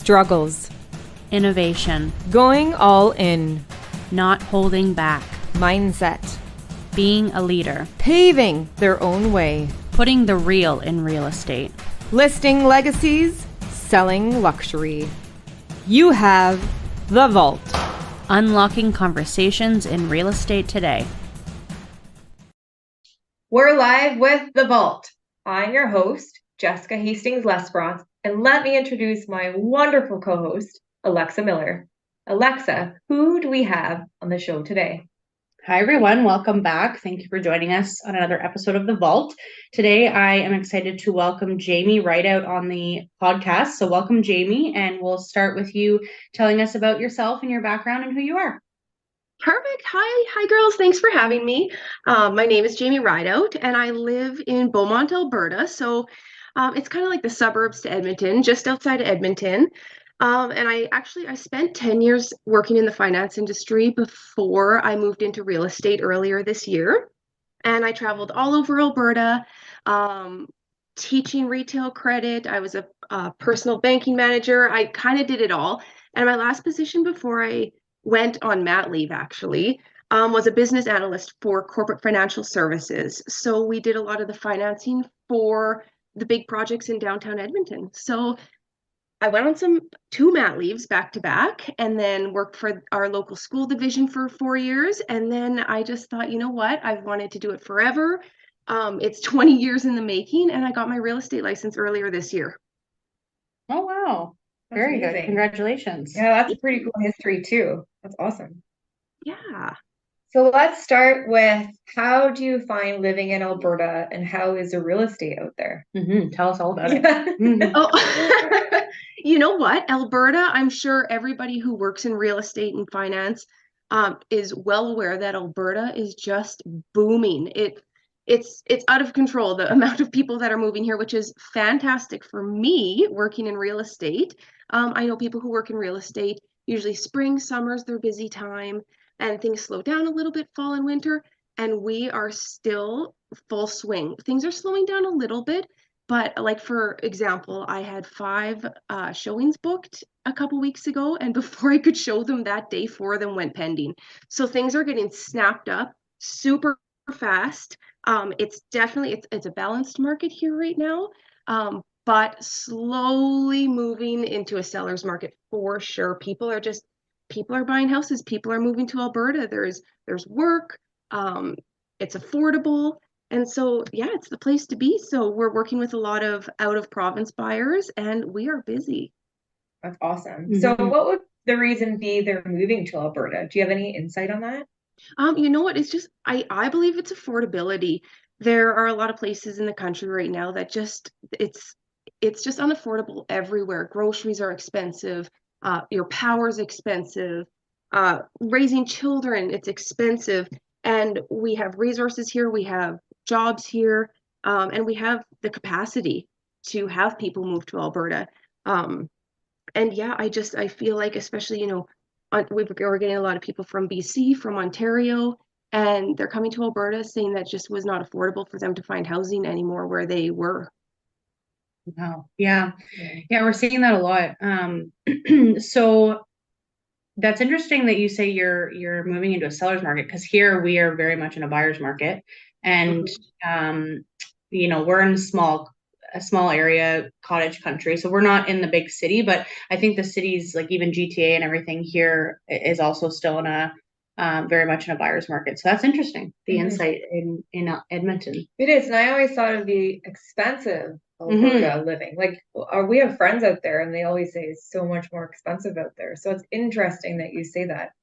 struggles, innovation, going all in, not holding back, mindset, being a leader, paving their own way, putting the real in real estate, listing legacies, selling luxury. You have The Vault. unlocking conversations in real estate today. We're live with The Vault. I'm your host, Jessica Hastings-Lesperance, and let me introduce my wonderful co-host, Alexa Miller. Alexa, who do we have on the show today? Hi, everyone. Welcome back. Thank you for joining us on another episode of The Vault. Today, I am excited to welcome Jamie Rideout on the podcast. So welcome, Jamie, and we'll start with you telling us about yourself and your background and who you are. Perfect. Hi, girls. Thanks for having me. My name is Jamie Rideout, and I live in Beaumont, Alberta. So it's kind of like the suburbs to Edmonton, just outside of Edmonton. And I spent 10 years working in the finance industry before I moved into real estate earlier this year. And I traveled all over Alberta, teaching retail credit. I was a personal banking manager. I kind of did it all. And my last position before I went on mat leave actually was a business analyst for corporate financial services. So we did a lot of the financing for the big projects in downtown Edmonton. So I went on two mat leaves back to back and then worked for our local school division for 4 years. And then I just thought, you know what? I've wanted to do it forever. It's 20 years in the making, and I got my real estate license earlier this year. Oh, wow. That's Very amazing. good. Congratulations. Yeah, that's a pretty cool history too. That's awesome. Yeah. So let's start with, how do you find living in Alberta and how is the real estate out there? Tell us all about it. Yeah. Oh, you know what? Alberta, I'm sure everybody who works in real estate and finance is well aware that Alberta is just booming. It's out of control, the amount of people that are moving here, which is fantastic for me working in real estate. I know people who work in real estate, usually spring, summer's their busy time, and things slow down a little bit fall and winter, and we are still full swing. Things are slowing down a little bit, but like for example, I had 5 showings booked a couple weeks ago, and before I could show them that day, 4 of them went pending. So things are getting snapped up super fast. It's definitely it's a balanced market here right now, but slowly moving into a seller's market for sure. People are buying houses. People are moving to Alberta. There's work. It's affordable. And so, yeah, it's the place to be. So we're working with a lot of out of province buyers, and we are busy. That's awesome. So what would the reason be they're moving to Alberta? Do you have any insight on that? You know what? It's just I believe it's affordability. There are a lot of places in the country right now that just it's just unaffordable everywhere. Groceries are expensive. Your power's expensive. Raising children, it's expensive. And we have resources here. We have jobs here, and we have the capacity to have people move to Alberta. And yeah, I feel like, especially, we're getting a lot of people from BC, from Ontario, and they're coming to Alberta saying that just was not affordable for them to find housing anymore where they were. Wow. Yeah. Yeah, we're seeing that a lot. So that's interesting that you say you're moving into a seller's market, because here we are very much in a buyer's market. And we're in a small area, cottage country. So we're not in the big city, but I think the cities like even GTA and everything here is also still in a very much in a buyer's market. So that's interesting, the insight in Edmonton. It is. And I always thought it'd be expensive Alberta living. Like, we have friends out there and they always say it's so much more expensive out there. So it's interesting that you say that.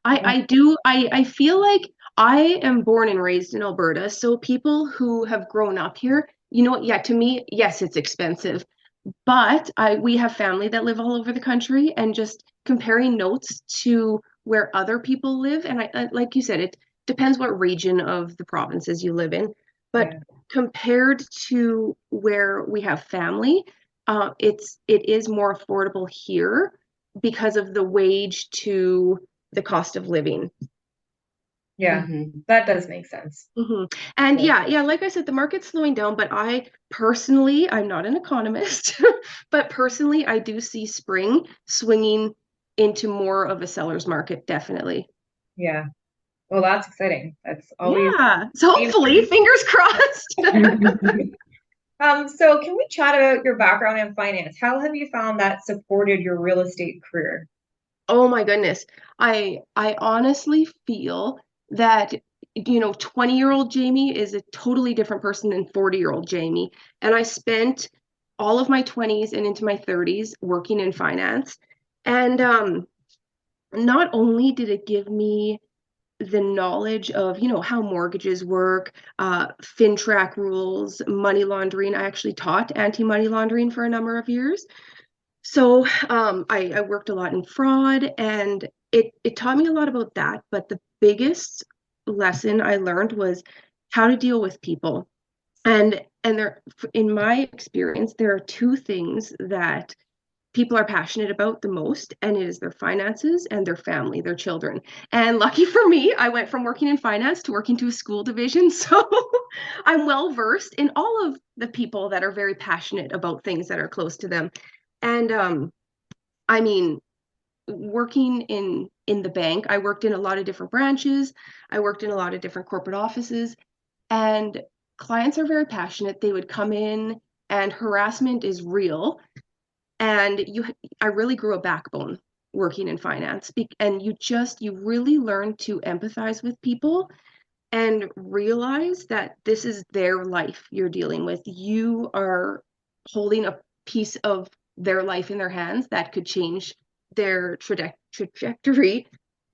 I feel like I am born and raised in Alberta. So people who have grown up here, to me, yes, it's expensive. But we have family that live all over the country, and just comparing notes to where other people live. And I like you said, it depends what region of the provinces you live in. But compared to where we have family, it is more affordable here because of the wage to the cost of living. Yeah, Mhm. that does make sense. And Yeah. yeah, like I said, the market's slowing down, but I personally, I'm not an economist, but personally, I do see spring swinging into more of a seller's market, definitely. Yeah. Well, that's exciting. That's always Yeah. So hopefully, fingers crossed. So can we chat about your background in finance? How have you found that supported your real estate career? Oh my goodness. I honestly feel that 20-year-old Jamie is a totally different person than 40-year-old Jamie. And I spent all of my 20s and into my 30s working in finance. And not only did it give me the knowledge of, how mortgages work, FinTrack rules, money laundering. I actually taught anti-money laundering for a number of years. So I worked a lot in fraud, and it taught me a lot about that. But the biggest lesson I learned was how to deal with people. And there, in my experience, there are two things that people are passionate about the most, and it is their finances and their family, their children. And lucky for me, I went from working in finance to working to a school division. So I'm well versed in all of the people that are very passionate about things that are close to them. And I mean, working in the bank, I worked in a lot of different branches. I worked in a lot of different corporate offices, and clients are very passionate. They would come in, and harassment is real. And I really grew a backbone working in finance, and you really learn to empathize with people and realize that this is their life you're dealing with. You are holding a piece of their life in their hands that could change their trajectory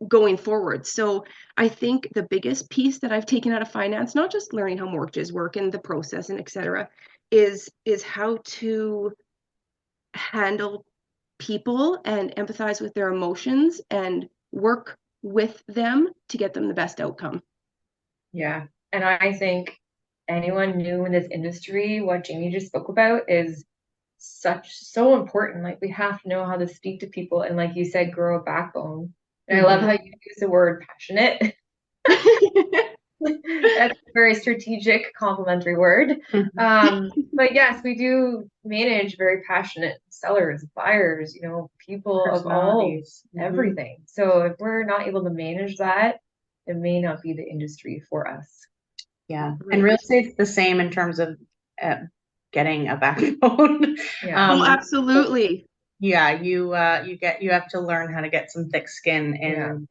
going forward. So I think the biggest piece that I've taken out of finance, not just learning how mortgages work and the process and et cetera, is how to handle people and empathize with their emotions and work with them to get them the best outcome. Yeah. And I think anyone new in this industry, what Jamie just spoke about is so important. Like, we have to know how to speak to people and, like you said, grow a backbone. And I love how you use the word passionate. That's a very strategic, complimentary word. But yes, we do manage very passionate sellers, buyers, people of all everything. So if we're not able to manage that, it may not be the industry for us. Yeah. And real estate's the same in terms of getting a backbone. Yeah. Oh, absolutely. Yeah, you have to learn how to get some thick skin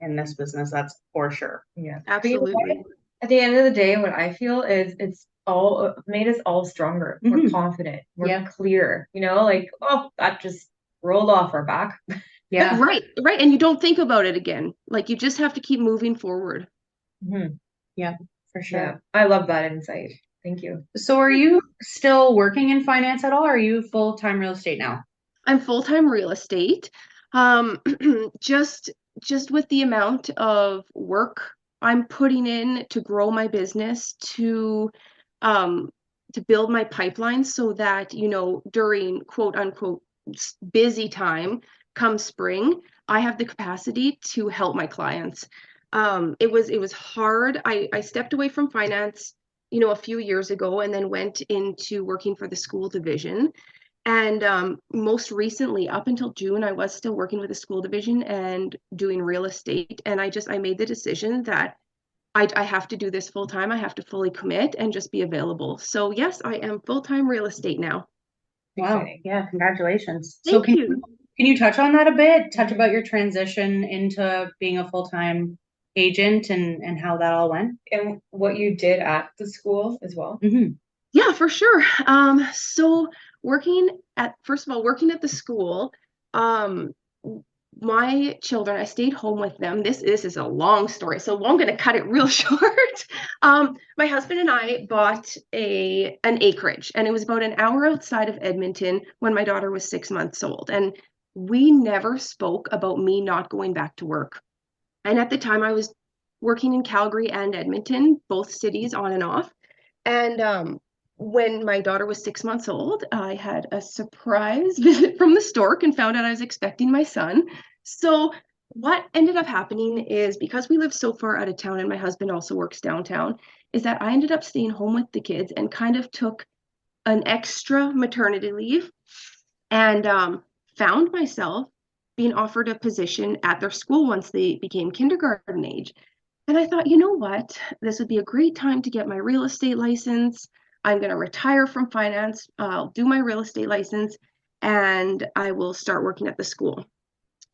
in this business. That's for sure. Yeah. Absolutely. At the end of the day, what I feel is it's all made us all stronger, more confident, more clear, like, oh, that just rolled off our back. Yeah. Right. And you don't think about it again. Like, you just have to keep moving forward. Yeah, for sure. Yeah. I love that insight. Thank you. So are you still working in finance at all? Or are you full-time real estate now? I'm full-time real estate. Just with the amount of work I'm putting in to grow my business, to build my pipeline so that, during quote unquote busy time come spring, I have the capacity to help my clients. It was hard. I stepped away from finance, a few years ago, and then went into working for the school division. And most recently, up until June, I was still working with the school division and doing real estate. And I made the decision that I have to do this full time. I have to fully commit and just be available. So yes, I am full-time real estate now. Wow. Exciting. Yeah, congratulations. Thank So you. can you touch on that a bit? Touch about your transition into being a full-time agent and how that all went? And what you did at the school as well. Yeah, for sure. So first of all, working at the school, my children, I stayed home with them. This is a long story, so I'm going to cut it real short. My husband and I bought an acreage, and it was about an hour outside of Edmonton when my daughter was 6 months old. And we never spoke about me not going back to work. And at the time, I was working in Calgary and Edmonton, both cities on and off. And when my daughter was 6 months old, I had a surprise visit from the stork and found out I was expecting my son. So what ended up happening is, because we live so far out of town and my husband also works downtown, is that I ended up staying home with the kids and kind of took an extra maternity leave, and found myself being offered a position at their school once they became kindergarten age. And I thought, you know what? This would be a great time to get my real estate license. I'm going to retire from finance. I'll do my real estate license and I will start working at the school.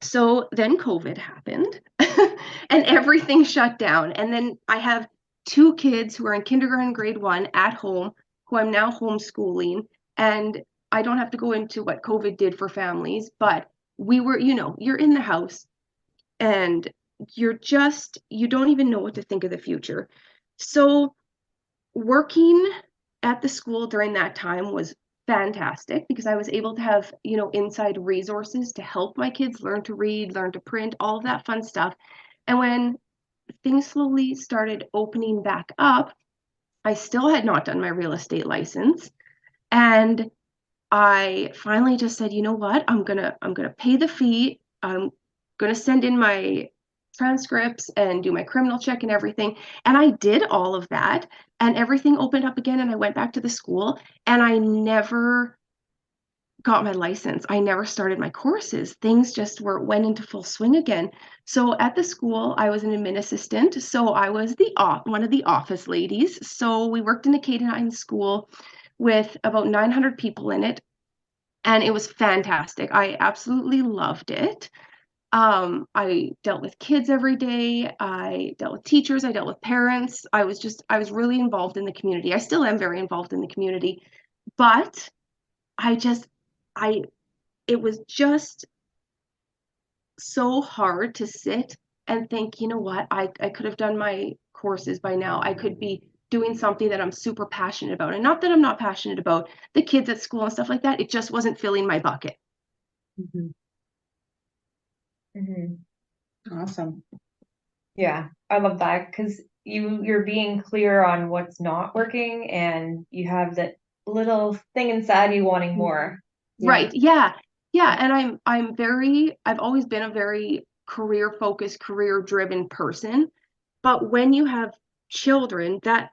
So then COVID happened and everything shut down. And then I have two kids who are in kindergarten, grade 1 at home, who I'm now homeschooling. And I don't have to go into what COVID did for families, but we were, you're in the house and you don't even know what to think of the future. So working at the school during that time was fantastic because I was able to have, inside resources to help my kids learn to read, learn to print, all of that fun stuff. And when things slowly started opening back up, I still had not done my real estate license. And I finally just said, you know what? I'm gonna pay the fee. I'm gonna send in my transcripts and do my criminal check and everything. And I did all of that, and everything opened up again, and I went back to the school, and I never got my license. I never started my courses. Things just went into full swing again. So at the school, I was an admin assistant. So I was one of the office ladies. So we worked in a K-9 school with about 900 people in it. And it was fantastic. I absolutely loved it. I dealt with kids every day. I dealt with teachers. I dealt with parents. I was really involved in the community. I still am very involved in the community, but I just, I, it was just so hard to sit and think, you know what, I could have done my courses by now. I could be doing something that I'm super passionate about. And not that I'm not passionate about the kids at school and stuff like that. It just wasn't filling my bucket. Mm-hmm. Mm-hmm. Awesome. Yeah, I love that because you're being clear on what's not working and you have that little thing inside you wanting more. Yeah. Right. Yeah. Yeah. And I've always been a very career focused, career driven person. But when you have children, that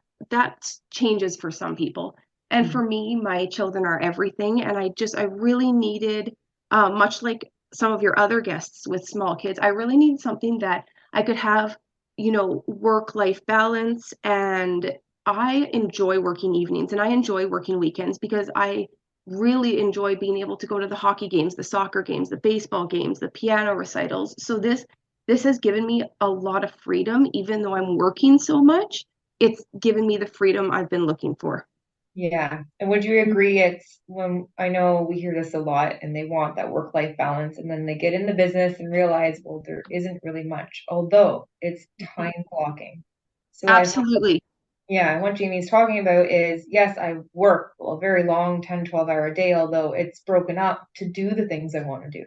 changes for some people. And for me, my children are everything. And I really needed, much like some of your other guests with small kids, I really need something that I could have, work-life balance. And I enjoy working evenings and I enjoy working weekends because I really enjoy being able to go to the hockey games, the soccer games, the baseball games, the piano recitals. So this has given me a lot of freedom, even though I'm working so much. It's given me the freedom I've been looking for. Yeah. And would you agree it's when I know we hear this a lot and they want that work-life balance and then they get in the business and realize, well, there isn't really much, although it's time blocking. So Absolutely. what Jamie's talking about is, yes, I work a very long 10, 12-hour day, although it's broken up to do the things I want to do.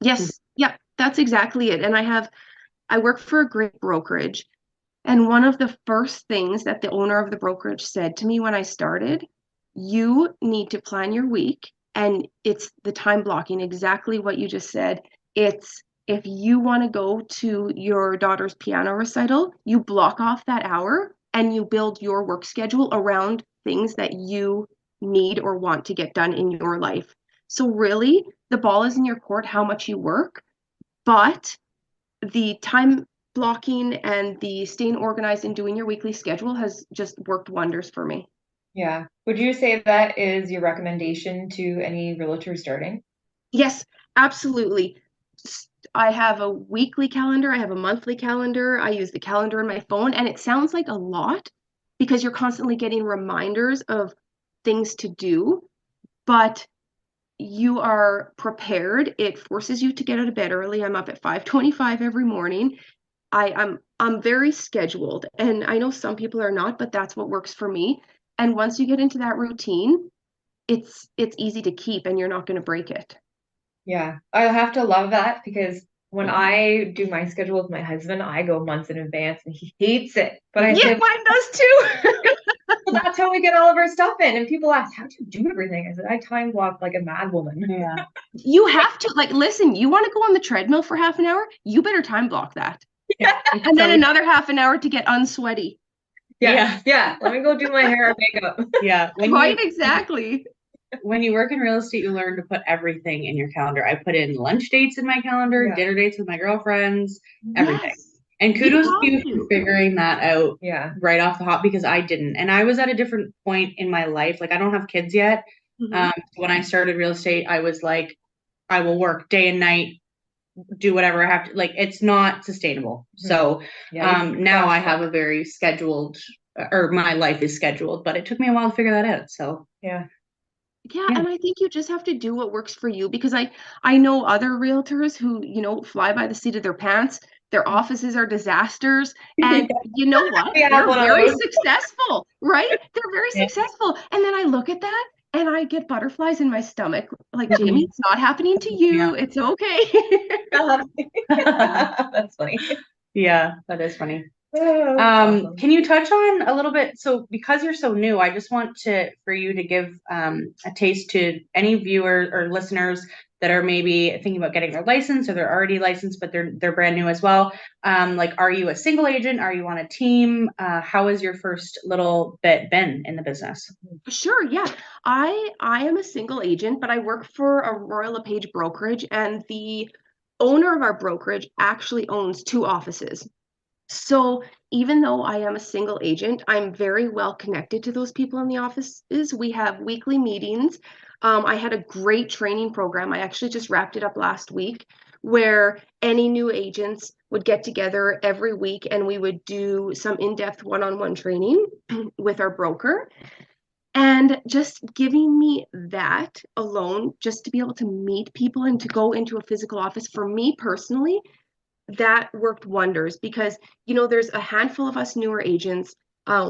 Yes. Yeah, that's exactly it. And I work for a great brokerage. And one of the first things that the owner of the brokerage said to me when I started, you need to plan your week. And it's the time blocking, exactly what you just said. It's if you want to go to your daughter's piano recital, you block off that hour and you build your work schedule around things that you need or want to get done in your life. So really, the ball is in your court how much you work, but the time blocking and the staying organized and doing your weekly schedule has just worked wonders for me. Yeah. Would you say that is your recommendation to any realtor starting? Yes, absolutely. I have a weekly calendar, I have a monthly calendar, I use the calendar in my phone, and it sounds like a lot because you're constantly getting reminders of things to do, but you are prepared. It forces you to get out of bed early. I'm up at 5:25 every morning. I'm very scheduled, and I know some people are not, but that's what works for me. And once you get into that routine, it's easy to keep and you're not going to break it. Yeah, I have to love that because when I do my schedule with my husband, I go months in advance and he hates it. But I Yeah, say, mine does too. That's how we get all of our stuff in. And people ask, how do you do everything? I said, I time block like a mad woman. Yeah. You have to, like, listen, you want to go on the treadmill for half an hour? You better time block that. And then another half an hour to get unsweaty. Yeah. Let me go do my hair and makeup. Yeah. Right, exactly. When you work in real estate, you learn to put everything in your calendar. I put in lunch dates in my calendar, dinner dates with my girlfriends, everything. Yes. And kudos to you have for to. figuring that out Yeah. right off the hop, because I didn't. And I was at a different point in my life. Like, I don't have kids yet. Mhm. When I started real estate, I was like, I will work day and night, do whatever I have to. Like, it's not sustainable. So now I have a very scheduled, or my life is scheduled, but it took me a while to figure that out. So Yeah. Yeah, and I think you just have to do what works for you, because I know other realtors who, fly by the seat of their pants. Their offices are disasters, and you know what? We have They're one of very those. successful, right? They're very successful. And then I look at that and I get butterflies in my stomach. Like, Jamie, it's not happening to you. It's okay. That's funny. Yeah, that is funny. Awesome. Can you touch on a little bit? So because you're so new, I just want for you to give a taste to any viewer or listeners that are maybe thinking about getting their license, or they're already licensed, but they're brand new as well. Like, are you a single agent? Are you on a team? How has your first little bit been in the business? Sure, yeah. I am a single agent, but I work for a Royal LePage brokerage, and the owner of our brokerage actually owns 2 offices. So even though I am a single agent, I'm very well connected to those people in the offices. We have weekly meetings. I had a great training program. I actually just wrapped it up last week, where any new agents would get together every week and we would do some in-depth one-on-one training with our broker. And just giving me that alone, just to be able to meet people and to go into a physical office, for me personally, that worked wonders, because there's a handful of us newer agents.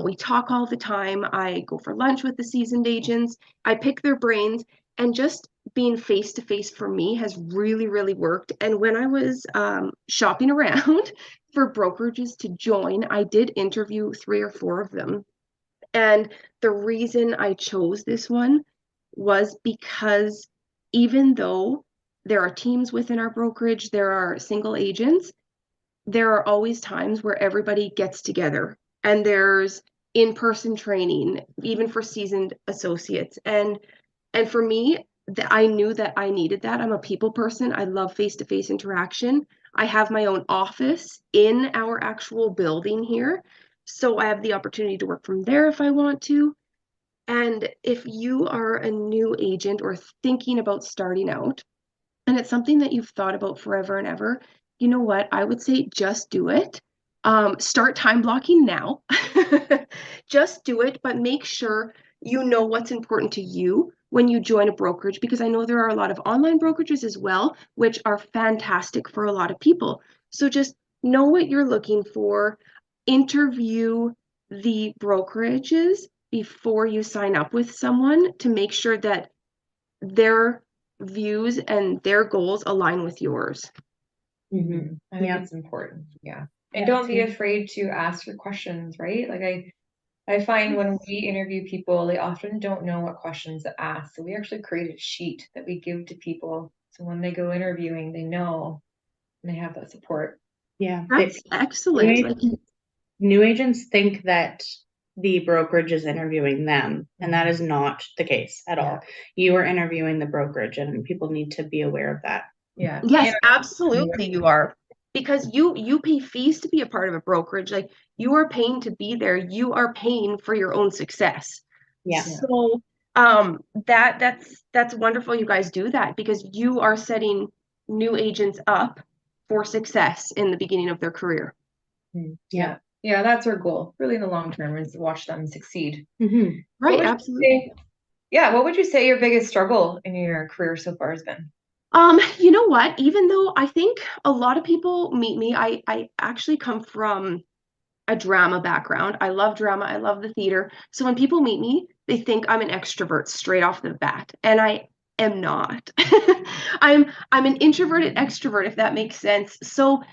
We talk all the time. I go for lunch with the seasoned agents. I pick their brains, and just being face to face for me has really, really worked. And when I was shopping around for brokerages to join, I did interview 3 or 4 of them. And the reason I chose this one was because, even though there are teams within our brokerage, there are single agents, there are always times where everybody gets together and there's in-person training, even for seasoned associates. And for me, I knew that I needed that. I'm a people person. I love face-to-face interaction. I have my own office in our actual building here, so I have the opportunity to work from there if I want to. And if you are a new agent or thinking about starting out, and it's something that you've thought about forever and ever, you know what? I would say just do it. Start time blocking now. Just do it, but make sure you know what's important to you when you join a brokerage, because I know there are a lot of online brokerages as well, which are fantastic for a lot of people. So just know what you're looking for. Interview the brokerages before you sign up with someone, to make sure that their views and their goals align with yours. Mm-hmm. I think it's important. Yeah. And don't be afraid to ask your questions, right? Like, I find when we interview people, they often don't know what questions to ask. So we actually create a sheet that we give to people, so when they go interviewing, they know and they have that support. Yeah. That's excellent. New agents think that the brokerage is interviewing them, and that is not the case at all. You are interviewing the brokerage, and people need to be aware of that. Yeah. Yes, absolutely you are. Because you pay fees to be a part of a brokerage. Like, you are paying to be there. You are paying for your own success. Yeah. So that's wonderful you guys do that, because you are setting new agents up for success in the beginning of their career. Yeah. Yeah, that's our goal, really, in the long term, is to watch them succeed. Mm-hmm. Right, absolutely. What would you say your biggest struggle in your career so far has been? You know what? Even though I think a lot of people meet me, I actually come from a drama background. I love drama. I love the theater. So when people meet me, they think I'm an extrovert straight off the bat, and I am not. I'm an introverted extrovert, if that makes sense. So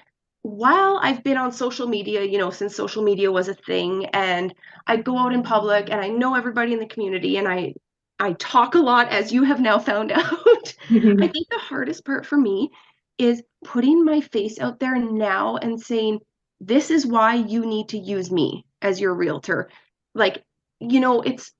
while I've been on social media, since social media was a thing, and I go out in public and I know everybody in the community and I talk a lot, as you have now found out. I think the hardest part for me is putting my face out there now and saying, this is why you need to use me as your realtor. Like, it's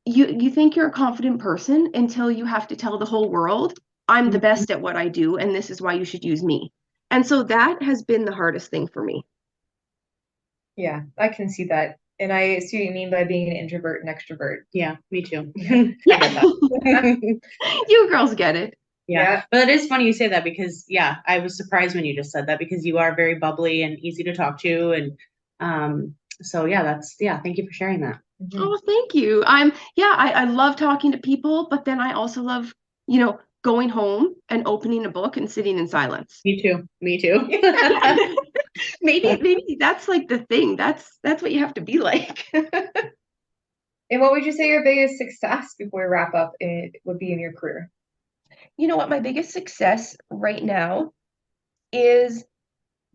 you think you're a confident person until you have to tell the whole world, I'm the best at what I do, and this is why you should use me. And so that has been the hardest thing for me. Yeah, I can see that. And I see what you mean by being an introvert and extrovert. Yeah, me too. Yeah. I get that. You girls get it. Yeah. But it is funny you say that because, yeah, I was surprised when you just said that because you are very bubbly and easy to talk to. And so, yeah, thank you for sharing that. Oh, thank you. I love talking to people, but then I also love, going home and opening a book and sitting in silence. Me too. Me too. Maybe that's like the thing. That's what you have to be like. And what would you say your biggest success before we wrap up would be in your career? You know what? My biggest success right now is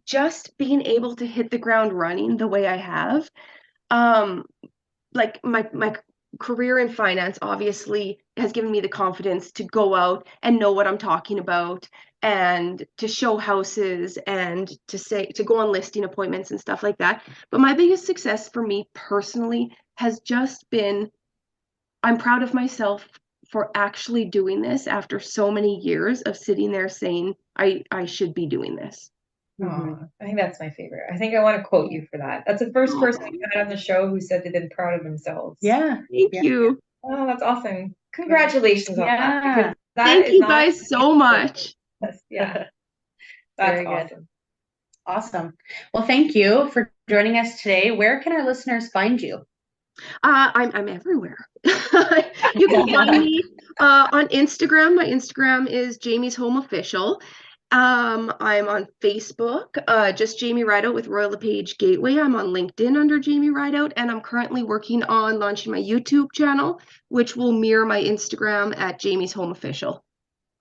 just being able to hit the ground running the way I have. Like my career in finance obviously has given me the confidence to go out and know what I'm talking about and to show houses and to go on listing appointments and stuff like that. But my biggest success for me personally has just been, I'm proud of myself for actually doing this after so many years of sitting there saying I should be doing this. I think that's my favorite. I think I want to quote you for that. That's the first person we've had on the show who said they've been proud of themselves. Yeah. Thank you. Oh, that's awesome. Congratulations on that. Because that Thank is you not guys so much. Yeah. That's Very good. awesome. Awesome. Well, thank you for joining us today. Where can our listeners find you? I'm everywhere. You can find me on Instagram. My Instagram is Jamie's Home Official. I'm on Facebook, just Jamie Rideout with Royal LePage Gateway. I'm on LinkedIn under Jamie Rideout, and I'm currently working on launching my YouTube channel, which will mirror my Instagram at Jamie's Home Official.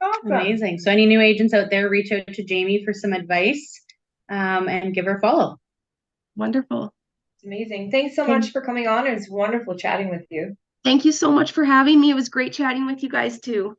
Awesome. Amazing. So any new agents out there, reach out to Jamie for some advice and give her a follow. Wonderful. It's amazing. Thanks so much for coming on. It was wonderful chatting with you. Thank you so much for having me. It was great chatting with you guys too.